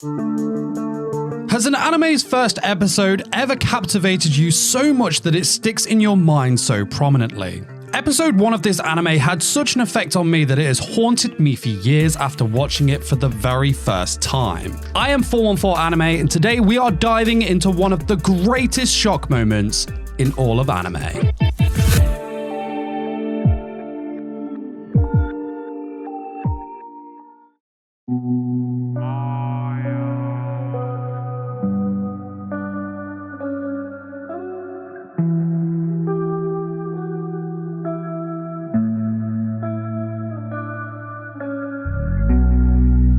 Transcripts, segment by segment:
Has an anime's first episode ever captivated you so much that it sticks in your mind so prominently? Episode 1 of this anime had such an effect on me that it has haunted me for years after watching it for the very first time. I am 414 Anime, and today we are diving into one of the greatest shock moments in all of anime.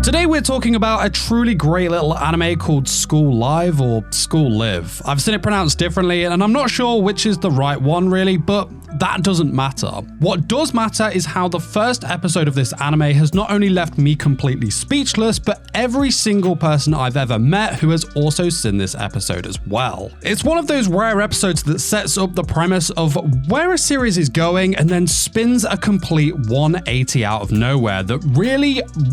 Today we're talking about a truly great little anime called School Live or School Live. I've seen it pronounced differently and I'm not sure which is the right one really, but that doesn't matter. What does matter is how the first episode of this anime has not only left me completely speechless, but every single person I've ever met who has also seen this episode as well. It's one of those rare episodes that sets up the premise of where a series is going and then spins a complete 180 out of nowhere that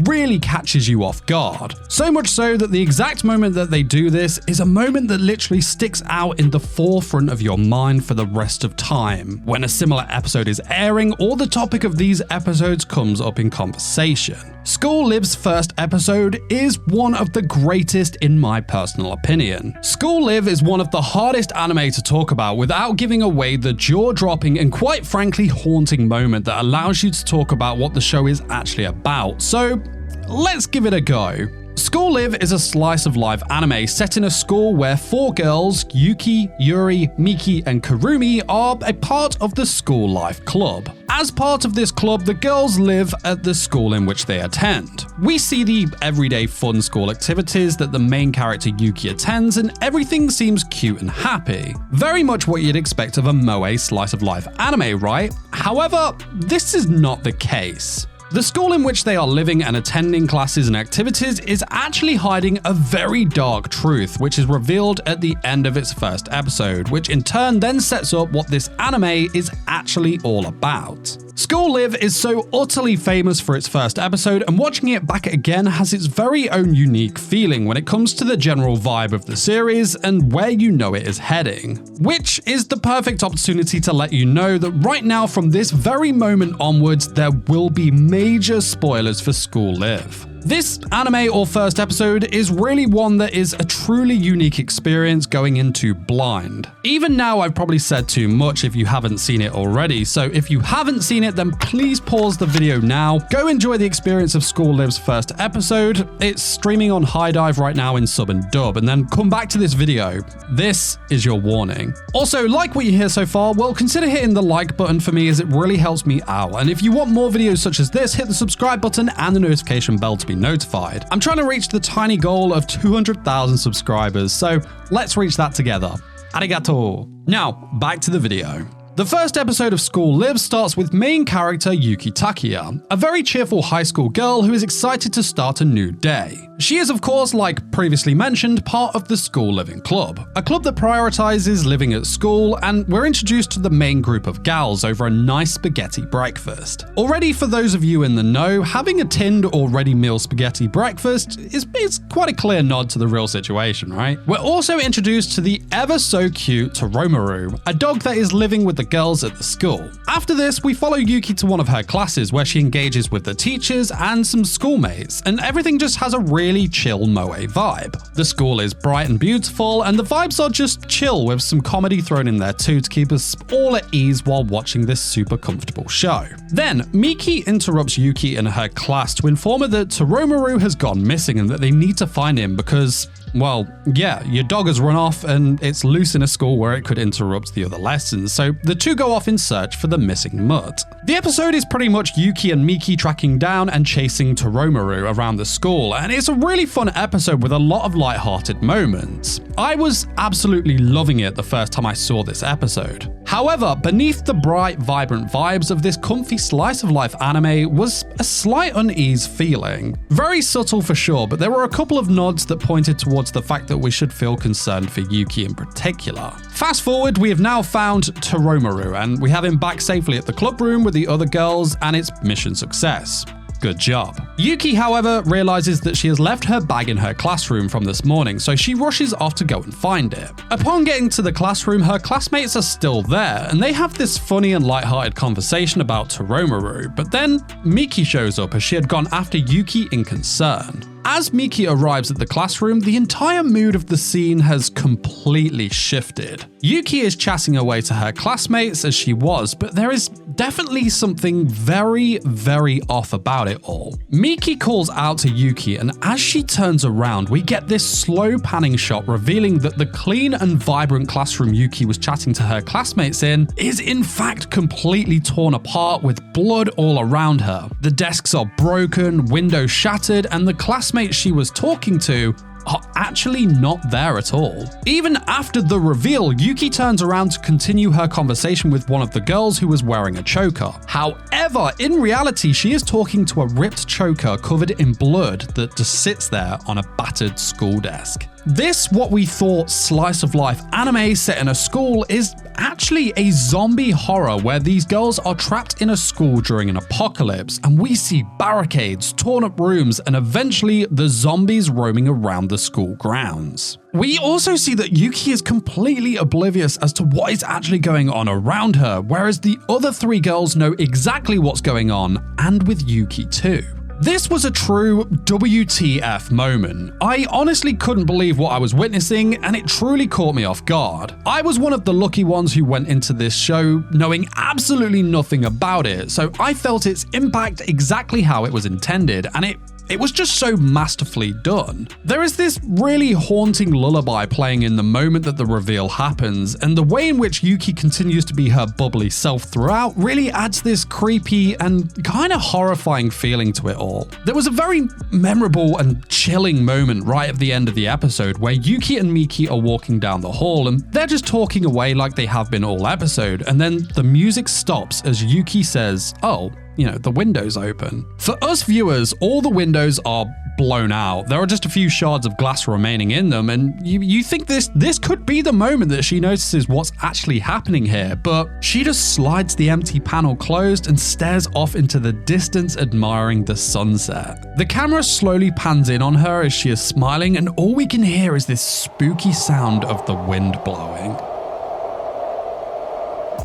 really catches you off guard. So much so that the exact moment that they do this is a moment that literally sticks out in the forefront of your mind for the rest of time. When a similar episode is airing or the topic of these episodes comes up in conversation. School Live's first episode is one of the greatest in my personal opinion. School Live is one of the hardest anime to talk about without giving away the jaw-dropping and quite frankly haunting moment that allows you to talk about what the show is actually about. So let's give it a go. School Live is a slice of life anime set in a school where 4 girls, Yuki, Yuri, Miki, and Karumi, are a part of the School Life Club. As part of this club, the girls live at the school in which they attend. We see the everyday fun school activities that the main character Yuki attends, and everything seems cute and happy. Very much what you'd expect of a moe slice of life anime, right? However, this is not the case. The school in which they are living and attending classes and activities is actually hiding a very dark truth, which is revealed at the end of its first episode, which in turn then sets up what this anime is actually all about. School Live is so utterly famous for its first episode, and watching it back again has its very own unique feeling when it comes to the general vibe of the series and where you know it is heading. Which is the perfect opportunity to let you know that right now from this very moment onwards there will be major spoilers for School Live. This anime or first episode is really one that is a truly unique experience going into blind. Even now I've probably said too much if you haven't seen it already, so if you haven't seen it then please pause the video now, go enjoy the experience of School Live's first episode. It's streaming on High Dive right now in sub and dub, and then come back to this video. This is your warning. Also, like what you hear so far, well consider hitting the like button for me as it really helps me out, and if you want more videos such as this, hit the subscribe button and the notification bell to be notified. I'm trying to reach the tiny goal of 200,000 subscribers, so let's reach that together. Arigato. Now, back to the video. The first episode of School Live starts with main character Yuki Takiya, a very cheerful high school girl who is excited to start a new day. She is, of course, like previously mentioned, part of the School Living Club, a club that prioritizes living at school, and we're introduced to the main group of gals over a nice spaghetti breakfast. Already, for those of you in the know, having a tinned or ready meal spaghetti breakfast is quite a clear nod to the real situation, right? We're also introduced to the ever so cute Toromaru, a dog that is living with the girls at the school. After this, we follow Yuki to one of her classes where she engages with the teachers and some schoolmates, and everything just has a really chill moe vibe. The school is bright and beautiful, and the vibes are just chill with some comedy thrown in there too to keep us all at ease while watching this super comfortable show. Then, Miki interrupts Yuki in her class to inform her that Toromaru has gone missing and that they need to find him because, well, yeah, your dog has run off and it's loose in a school where it could interrupt the other lessons, so the two go off in search for the missing mutt. The episode is pretty much Yuki and Miki tracking down and chasing Toromaru around the school, and it's a really fun episode with a lot of light-hearted moments. I was absolutely loving it the first time I saw this episode. However, beneath the bright, vibrant vibes of this comfy slice of life anime was a slight unease feeling. Very subtle for sure, but there were a couple of nods that pointed towards the fact that we should feel concerned for Yuki in particular. Fast forward, we have now found Toromaru, and we have him back safely at the club room with the other girls, and it's mission success. Good job. Yuki, however, realizes that she has left her bag in her classroom from this morning, so she rushes off to go and find it. Upon getting to the classroom, her classmates are still there, and they have this funny and lighthearted conversation about Toromaru, but then Miki shows up as she had gone after Yuki in concern. As Miki arrives at the classroom, the entire mood of the scene has completely shifted. Yuki is chatting away to her classmates as she was, but there is definitely something very, very off about it all. Miki calls out to Yuki, and as she turns around, we get this slow panning shot revealing that the clean and vibrant classroom Yuki was chatting to her classmates in is in fact completely torn apart with blood all around her. The desks are broken, windows shattered, and the classmates she was talking to are actually not there at all. Even after the reveal, Yuki turns around to continue her conversation with one of the girls who was wearing a choker. However, in reality, she is talking to a ripped choker covered in blood that just sits there on a battered school desk. This, what we thought slice of life anime set in a school, is actually a zombie horror where these girls are trapped in a school during an apocalypse, and we see barricades, torn up rooms, and eventually the zombies roaming around the school grounds. We also see that Yuki is completely oblivious as to what is actually going on around her, whereas the other three girls know exactly what's going on, and with Yuki too. This was a true WTF moment. I honestly couldn't believe what I was witnessing, and it truly caught me off guard. I was one of the lucky ones who went into this show knowing absolutely nothing about it, so I felt its impact exactly how it was intended, and it was just so masterfully done. There is this really haunting lullaby playing in the moment that the reveal happens, and the way in which Yuki continues to be her bubbly self throughout really adds this creepy and kind of horrifying feeling to it all. There was a very memorable and chilling moment right at the end of the episode where Yuki and Miki are walking down the hall and they're just talking away like they have been all episode, and then the music stops as Yuki says, "Oh, the window's open." For us viewers, all the windows are blown out. There are just a few shards of glass remaining in them, and you think this could be the moment that she notices what's actually happening here, but she just slides the empty panel closed and stares off into the distance admiring the sunset. The camera slowly pans in on her as she is smiling, and all we can hear is this spooky sound of the wind blowing.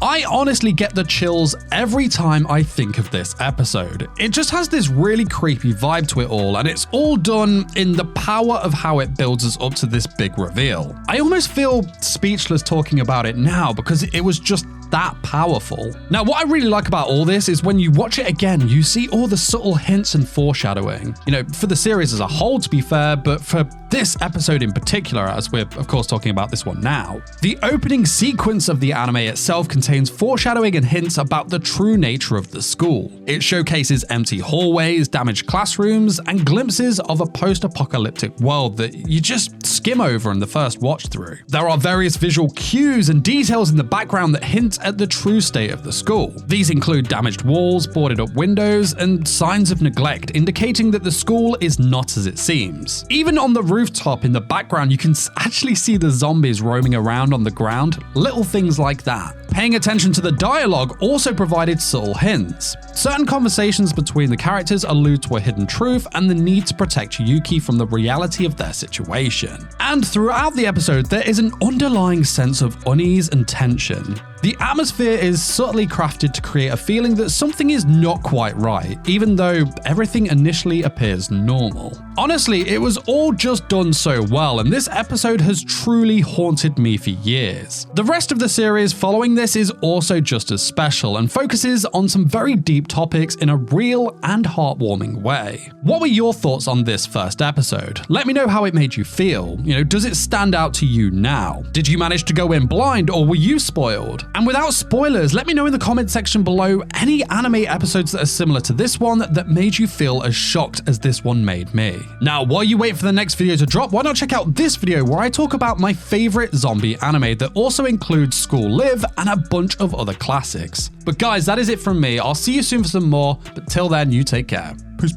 I honestly get the chills every time I think of this episode. It just has this really creepy vibe to it all, and it's all done in the power of how it builds us up to this big reveal. I almost feel speechless talking about it now because it was just that powerful. Now, what I really like about all this is when you watch it again, you see all the subtle hints and foreshadowing. For the series as a whole, to be fair, but for this episode in particular, as we're of course talking about this one now. The opening sequence of the anime itself contains foreshadowing and hints about the true nature of the school. It showcases empty hallways, damaged classrooms, and glimpses of a post-apocalyptic world that you just skim over in the first watch through. There are various visual cues and details in the background that hint at the true state of the school. These include damaged walls, boarded up windows, and signs of neglect, indicating that the school is not as it seems. Even on the rooftop in the background, you can actually see the zombies roaming around on the ground, little things like that. Paying attention to the dialogue also provided subtle hints. Certain conversations between the characters allude to a hidden truth and the need to protect Yuki from the reality of their situation. And throughout the episode, there is an underlying sense of unease and tension. The atmosphere is subtly crafted to create a feeling that something is not quite right, even though everything initially appears normal. Honestly, it was all just done so well, and this episode has truly haunted me for years. The rest of the series following this is also just as special and focuses on some very deep topics in a real and heartwarming way. What were your thoughts on this first episode? Let me know how it made you feel. Does it stand out to you now? Did you manage to go in blind, or were you spoiled? And without spoilers, let me know in the comment section below any anime episodes that are similar to this one that made you feel as shocked as this one made me. Now, while you wait for the next video to drop, why not check out this video where I talk about my favorite zombie anime that also includes School Live and a bunch of other classics. But guys, that is it from me. I'll see you soon for some more, but till then, you take care. Peace.